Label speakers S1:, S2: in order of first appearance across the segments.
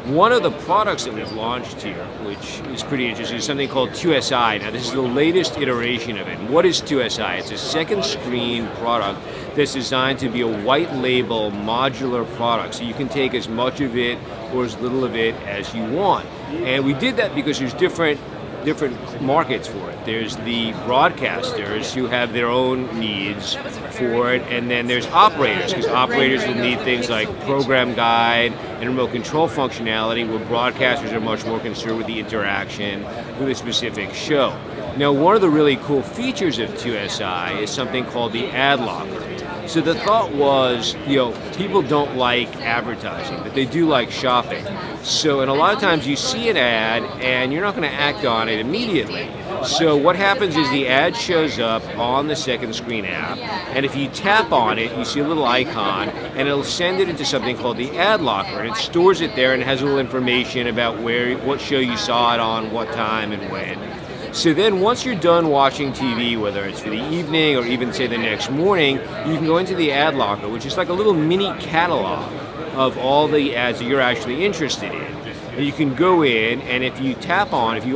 S1: One of the products that we've launched here, which is pretty interesting, is something called 2SI. Now, this is the latest iteration of it. What is 2SI? It's a second screen product that's designed to be a white label modular product. So you can take as much of it or as little of it as you want. And we did that because there's different markets for it. There's the broadcasters who have their own needs for it, and then there's operators, because operators will need things like program guide and remote control functionality, where broadcasters are much more concerned with the interaction with a specific show. Now, one of the really cool features of 2SI is something called the ad locker. So the thought was, people don't like advertising, but they do like shopping. So, and a lot of times you see an ad and you're not going to act on it immediately. So what happens is the ad shows up on the second screen app, and if you tap on it, you see a little icon, and it'll send it into something called the ad locker, and it stores it there and has a little information about what show you saw it on, what time, and when. So then once you're done watching TV, whether it's for the evening or even say the next morning, you can go into the ad locker, which is like a little mini catalog of all the ads that you're actually interested in. And you can go in, and if you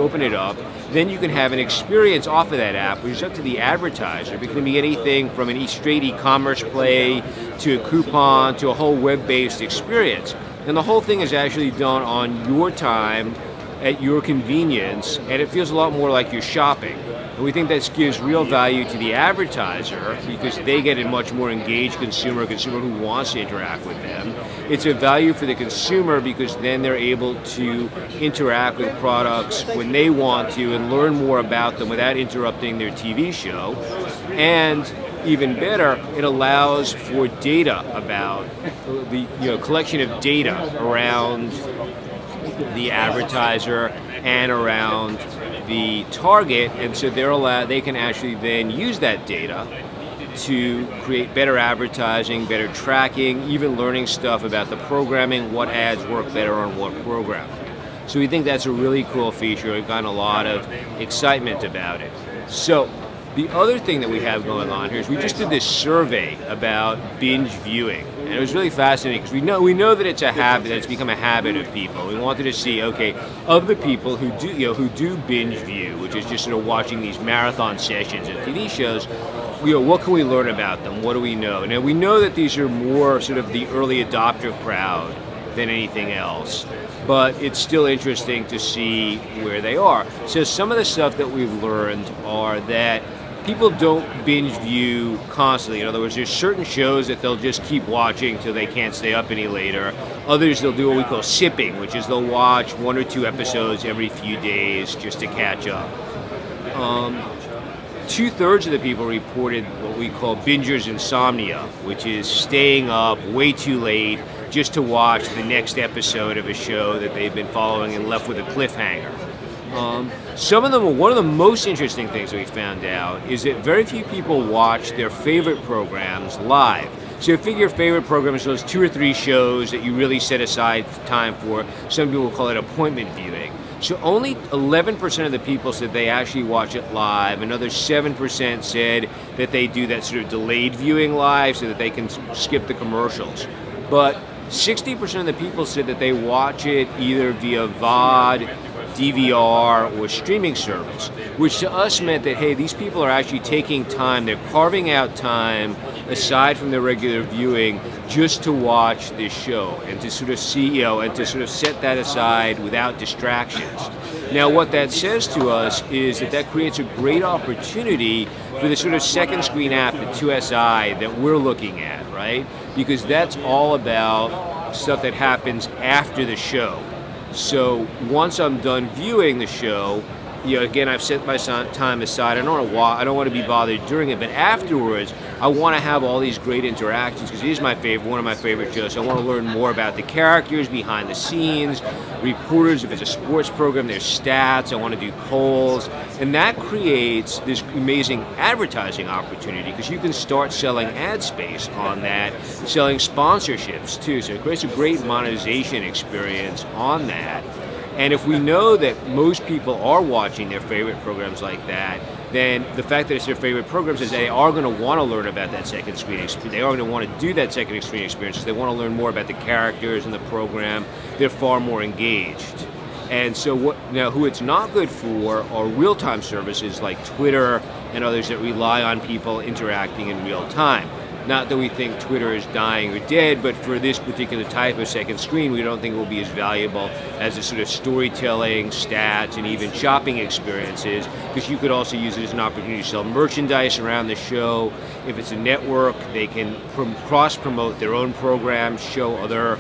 S1: open it up, then you can have an experience off of that app, which is up to the advertiser. It can be anything from an straight e-commerce play to a coupon to a whole web-based experience. And the whole thing is actually done on your time, at your convenience, and it feels a lot more like you're shopping. And we think that gives real value to the advertiser because they get a much more engaged consumer who wants to interact with them. It's a value for the consumer because then they're able to interact with products when they want to and learn more about them without interrupting their TV show. And even better, it allows for data about the collection of data around the advertiser and around the target, and so they can actually then use that data to create better advertising, better tracking, even learning stuff about the programming, what ads work better on what program. So we think that's a really cool feature. We've gotten a lot of excitement about it. So the other thing that we have going on here is we just did this survey about binge viewing. And it was really fascinating because we know that it's a habit, that it's become a habit of people. We wanted to see, okay, of the people who do binge view, which is just sort of watching these marathon sessions of TV shows, what can we learn about them? What do we know? Now, we know that these are more sort of the early adopter crowd than anything else, but it's still interesting to see where they are. So some of the stuff that we've learned are that people don't binge view constantly. In other words, there's certain shows that they'll just keep watching till they can't stay up any later. Others, they'll do what we call sipping, which is they'll watch 1 or 2 episodes every few days just to catch up. 2/3 of the people reported what we call binger's insomnia, which is staying up way too late just to watch the next episode of a show that they've been following and left with a cliffhanger. One of the most interesting things that we found out is that very few people watch their favorite programs live. So you figure favorite programs are those 2 or 3 shows that you really set aside time for. Some people call it appointment viewing. So only 11% of the people said they actually watch it live. Another 7% said that they do that sort of delayed viewing live so that they can skip the commercials. But 60% of the people said that they watch it either via VOD, DVR, or streaming service, which to us meant that, hey, these people are actually taking time, they're carving out time aside from their regular viewing just to watch this show and to sort of see, and to sort of set that aside without distractions. Now, what that says to us is that creates a great opportunity for the sort of second screen app at 2SI that we're looking at, right? Because that's all about stuff that happens after the show. So once I'm done viewing the show, again, I've set my time aside. I don't want to be bothered during it, but afterwards, I want to have all these great interactions because it is one of my favorite shows. I want to learn more about the characters behind the scenes, reporters. If it's a sports program, there's stats. I want to do polls, and that creates this amazing advertising opportunity because you can start selling ad space on that, selling sponsorships too. So it creates a great monetization experience on that. And if we know that most people are watching their favorite programs like that, then the fact that it's their favorite program says they are going to want to learn about that second screen experience. They are going to want to do that second screen experience. They want to learn more about the characters and the program. They're far more engaged. And so who it's not good for are real-time services like Twitter and others that rely on people interacting in real time. Not that we think Twitter is dying or dead, but for this particular type of second screen, we don't think it will be as valuable as the sort of storytelling, stats, and even shopping experiences, because you could also use it as an opportunity to sell merchandise around the show. If it's a network, they can cross-promote their own programs, show other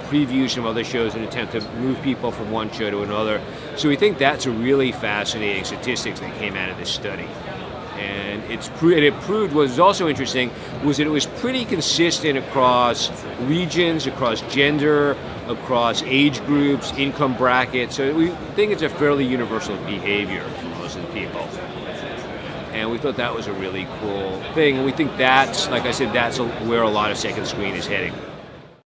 S1: previews from other shows in an attempt to move people from one show to another. So we think that's a really fascinating statistics that came out of this study. And it proved what was also interesting was that it was pretty consistent across regions, across gender, across age groups, income brackets. So we think it's a fairly universal behavior for most of the people. And we thought that was a really cool thing. And we think that's, like I said, that's where a lot of second screen is heading.